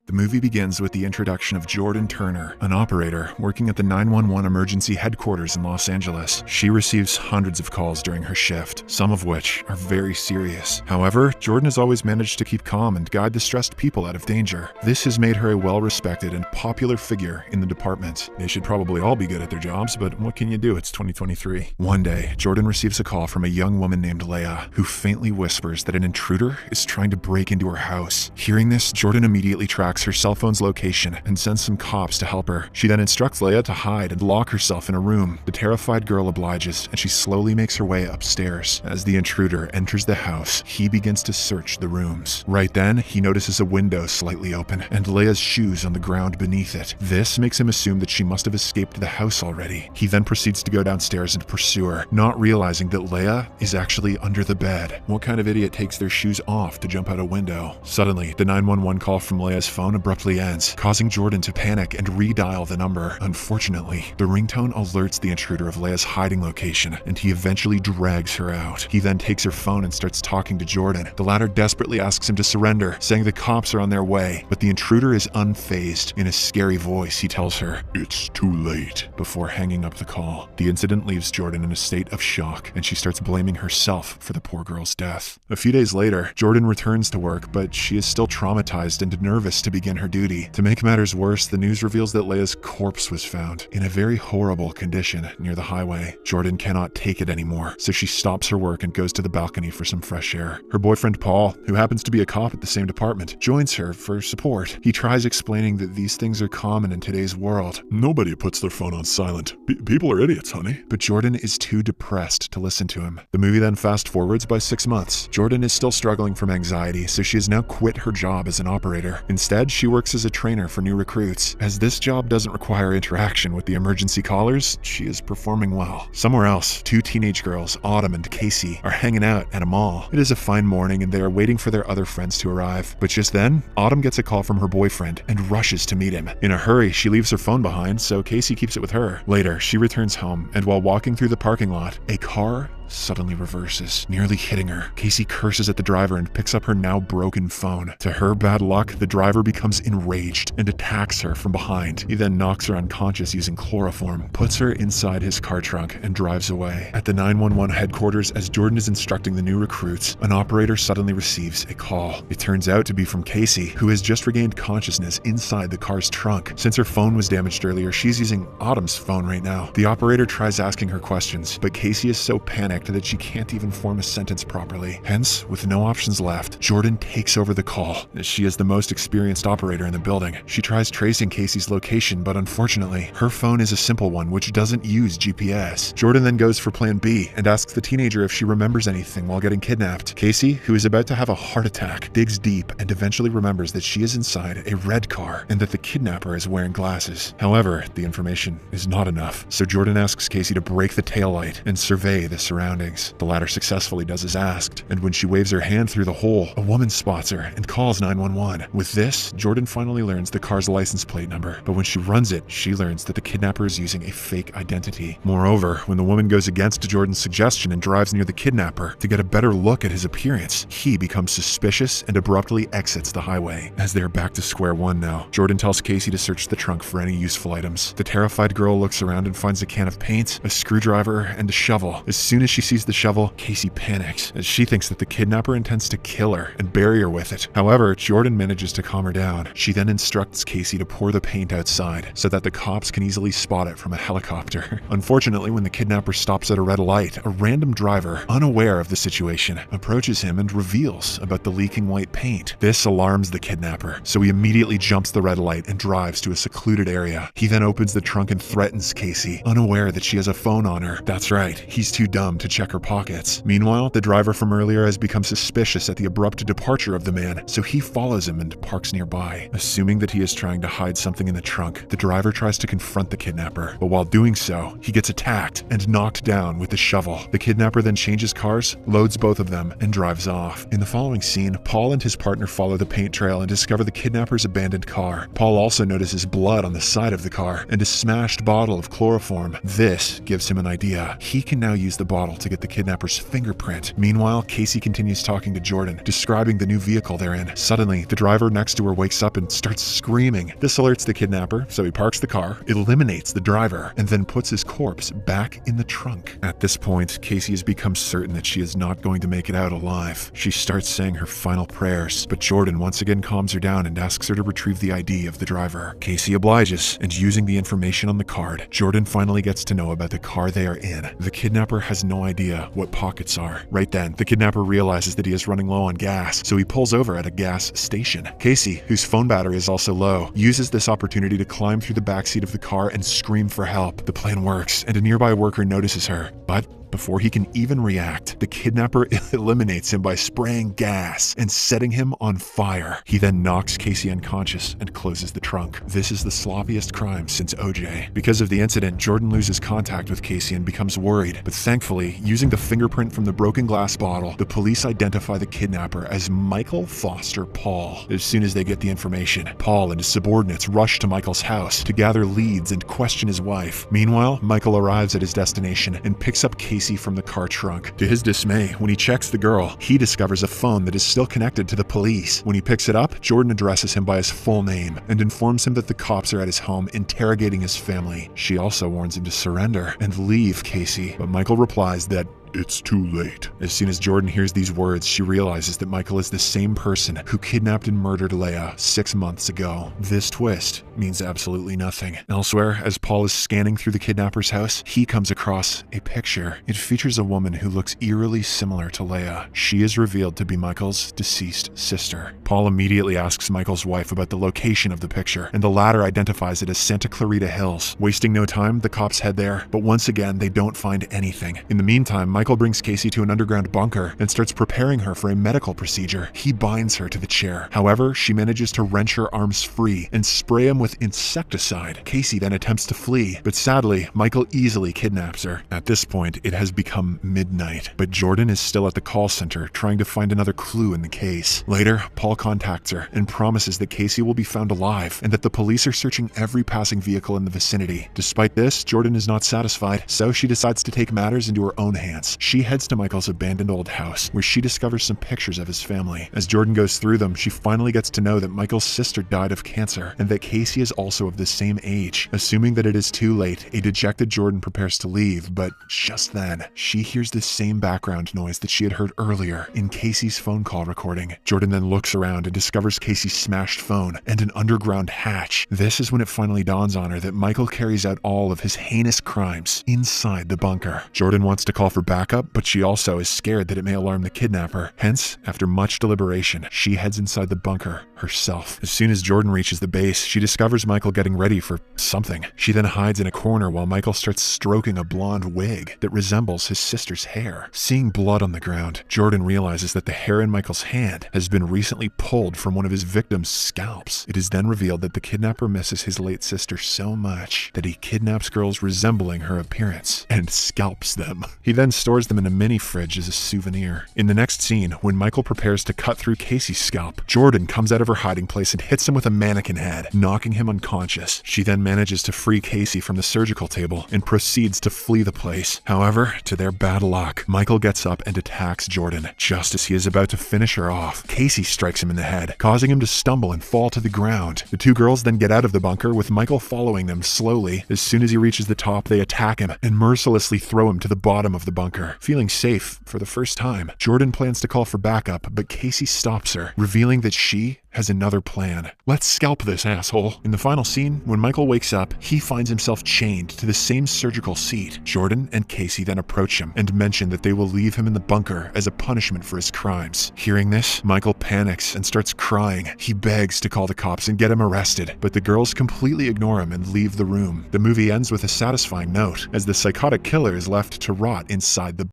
The movie begins with the introduction of Jordan Turner, an operator working at the 911 emergency headquarters in Los Angeles. She receives hundreds of calls during her shift, some of which are very serious. However, Jordan has always managed to keep calm and guide the stressed people out of danger. This has made her a well-respected and popular figure in the department. They should probably all be good at their jobs, but what can you do? It's 2023. One day, Jordan receives a call from a young woman named Leia, who faintly whispers that an intruder is trying to break into her house. Hearing this, Jordan immediately tracks her cell phone's location and sends some cops to help her. She then instructs Leia to hide and lock herself in a room. The terrified girl obliges, and she slowly makes her way upstairs. As the intruder enters the house, he begins to search the rooms. Right then, he notices a window slightly open and Leia's shoes on the ground beneath it. This makes him assume that she must have escaped the house already. He then proceeds to go downstairs and pursue her, not realizing that Leia is actually under the bed. What kind of idiot takes their shoes off to jump out a window? Suddenly, the 911 call from Leia's phone abruptly ends, causing Jordan to panic and redial the number. Unfortunately, the ringtone alerts the intruder of Leia's hiding location, and he eventually drags her out. He then takes her phone and starts talking to Jordan. The latter desperately asks him to surrender, saying the cops are on their way, but the intruder is unfazed. In a scary voice, he tells her, "It's too late," before hanging up the call. The incident leaves Jordan in a state of shock, and she starts blaming herself for the poor girl's death. A few days later, Jordan returns to work, but she is still traumatized and nervous to begin her duty. To make matters worse, the news reveals that Leia's corpse was found in a very horrible condition near the highway. Jordan cannot take it anymore, so she stops her work and goes to the balcony for some fresh air. Her boyfriend Paul, who happens to be a cop at the same department, joins her for support. He tries explaining that these things are common in today's world. Nobody puts their phone on silent. People are idiots, honey. But Jordan is too depressed to listen to him. The movie then fast forwards by 6 months. Jordan is still struggling from anxiety, so she has now quit her job as an operator. Instead, she works as a trainer for new recruits. As this job doesn't require interaction with the emergency callers, she is performing well. Somewhere else, 2 teenage girls, Autumn and Casey, are hanging out at a mall. It is a fine morning and they are waiting for their other friends to arrive. But just then, Autumn gets a call from her boyfriend and rushes to meet him. In a hurry, she leaves her phone behind, so Casey keeps it with her. Later, she returns home, and while walking through the parking lot, a car suddenly reverses, nearly hitting her. Casey curses at the driver and picks up her now broken phone. To her bad luck, the driver becomes enraged and attacks her from behind. He then knocks her unconscious using chloroform, puts her inside his car trunk, and drives away. At the 911 headquarters, as Jordan is instructing the new recruits, an operator suddenly receives a call. It turns out to be from Casey, who has just regained consciousness inside the car's trunk. Since her phone was damaged earlier, she's using Autumn's phone right now. The operator tries asking her questions, but Casey is so panicked that she can't even form a sentence properly. Hence, with no options left, Jordan takes over the call. She is the most experienced operator in the building. She tries tracing Casey's location, but unfortunately, her phone is a simple one which doesn't use GPS. Jordan then goes for plan B and asks the teenager if she remembers anything while getting kidnapped. Casey, who is about to have a heart attack, digs deep and eventually remembers that she is inside a red car and that the kidnapper is wearing glasses. However, the information is not enough, so Jordan asks Casey to break the taillight and survey the surroundings. The latter successfully does as asked, and when she waves her hand through the hole, a woman spots her and calls 911. With this, Jordan finally learns the car's license plate number, but when she runs it, she learns that the kidnapper is using a fake identity. Moreover, when the woman goes against Jordan's suggestion and drives near the kidnapper to get a better look at his appearance, he becomes suspicious and abruptly exits the highway. As they are back to square one now, Jordan tells Casey to search the trunk for any useful items. The terrified girl looks around and finds a can of paint, a screwdriver, and a shovel. As soon as she sees the shovel, Casey panics, as she thinks that the kidnapper intends to kill her and bury her with it. However, Jordan manages to calm her down. She then instructs Casey to pour the paint outside so that the cops can easily spot it from a helicopter. Unfortunately, when the kidnapper stops at a red light, a random driver, unaware of the situation, approaches him and reveals about the leaking white paint. This alarms the kidnapper, so he immediately jumps the red light and drives to a secluded area. He then opens the trunk and threatens Casey, unaware that she has a phone on her. That's right, he's too dumb to check her pockets. Meanwhile, the driver from earlier has become suspicious at the abrupt departure of the man, so he follows him and parks nearby. Assuming that he is trying to hide something in the trunk, the driver tries to confront the kidnapper, but while doing so, he gets attacked and knocked down with the shovel. The kidnapper then changes cars, loads both of them, and drives off. In the following scene, Paul and his partner follow the paint trail and discover the kidnapper's abandoned car. Paul also notices blood on the side of the car and a smashed bottle of chloroform. This gives him an idea. He can now use the bottle to get the kidnapper's fingerprint. Meanwhile, Casey continues talking to Jordan, describing the new vehicle they're in. Suddenly, the driver next to her wakes up and starts screaming. This alerts the kidnapper, so he parks the car, eliminates the driver, and then puts his corpse back in the trunk. At this point, Casey has become certain that she is not going to make it out alive. She starts saying her final prayers, but Jordan once again calms her down and asks her to retrieve the ID of the driver. Casey obliges, and using the information on the card, Jordan finally gets to know about the car they are in. The kidnapper has no idea what pockets are. Right then, the kidnapper realizes that he is running low on gas, so he pulls over at a gas station. Casey, whose phone battery is also low, uses this opportunity to climb through the backseat of the car and scream for help. The plan works, and a nearby worker notices her, but before he can even react, the kidnapper eliminates him by spraying gas and setting him on fire. He then knocks Casey unconscious and closes the trunk. This is the sloppiest crime since OJ. Because of the incident, Jordan loses contact with Casey and becomes worried, but thankfully, using the fingerprint from the broken glass bottle, the police identify the kidnapper as Michael Foster Paul. As soon as they get the information, Paul and his subordinates rush to Michael's house to gather leads and question his wife. Meanwhile, Michael arrives at his destination and picks up Casey from the car trunk. To his dismay, when he checks the girl, he discovers a phone that is still connected to the police. When he picks it up, Jordan addresses him by his full name and informs him that the cops are at his home interrogating his family. She also warns him to surrender and leave Casey, but Michael replies that it's too late. As soon as Jordan hears these words, she realizes that Michael is the same person who kidnapped and murdered Leah 6 months ago. This twist means absolutely nothing. Elsewhere, as Paul is scanning through the kidnapper's house, he comes across a picture. It features a woman who looks eerily similar to Leah. She is revealed to be Michael's deceased sister. Paul immediately asks Michael's wife about the location of the picture, and the latter identifies it as Santa Clarita Hills. Wasting no time, the cops head there, but once again, they don't find anything. In the meantime, Michael brings Casey to an underground bunker and starts preparing her for a medical procedure. He binds her to the chair. However, she manages to wrench her arms free and spray him with insecticide. Casey then attempts to flee, but sadly, Michael easily kidnaps her. At this point, it has become midnight, but Jordan is still at the call center trying to find another clue in the case. Later, Paul contacts her and promises that Casey will be found alive and that the police are searching every passing vehicle in the vicinity. Despite this, Jordan is not satisfied, so she decides to take matters into her own hands. She heads to Michael's abandoned old house, where she discovers some pictures of his family. As Jordan goes through them, she finally gets to know that Michael's sister died of cancer, and that Casey is also of the same age. Assuming that it is too late, a dejected Jordan prepares to leave, but just then, she hears the same background noise that she had heard earlier in Casey's phone call recording. Jordan then looks around and discovers Casey's smashed phone and an underground hatch. This is when it finally dawns on her that Michael carries out all of his heinous crimes inside the bunker. Jordan wants to call for backup, but she also is scared that it may alarm the kidnapper. Hence, after much deliberation, she heads inside the bunker herself. As soon as Jordan reaches the base, she discovers Michael getting ready for something. She then hides in a corner while Michael starts stroking a blonde wig that resembles his sister's hair. Seeing blood on the ground, Jordan realizes that the hair in Michael's hand has been recently pulled from one of his victim's scalps. It is then revealed that the kidnapper misses his late sister so much that he kidnaps girls resembling her appearance and scalps them. He then stores them in a mini fridge as a souvenir. In the next scene, when Michael prepares to cut through Casey's scalp, Jordan comes out of her hiding place and hits him with a mannequin head, knocking him unconscious. She then manages to free Casey from the surgical table and proceeds to flee the place. However, to their bad luck, Michael gets up and attacks Jordan. Just as he is about to finish her off, Casey strikes him in the head, causing him to stumble and fall to the ground. The two girls then get out of the bunker, with Michael following them slowly. As soon as he reaches the top, they attack him and mercilessly throw him to the bottom of the bunker. Feeling safe for the first time, Jordan plans to call for backup, but Casey stops her, revealing that she has another plan. Let's scalp this asshole. In the final scene, when Michael wakes up, he finds himself chained to the same surgical seat. Jordan and Casey then approach him and mention that they will leave him in the bunker as a punishment for his crimes. Hearing this, Michael panics and starts crying. He begs to call the cops and get him arrested, but the girls completely ignore him and leave the room. The movie ends with a satisfying note, as the psychotic killer is left to rot inside the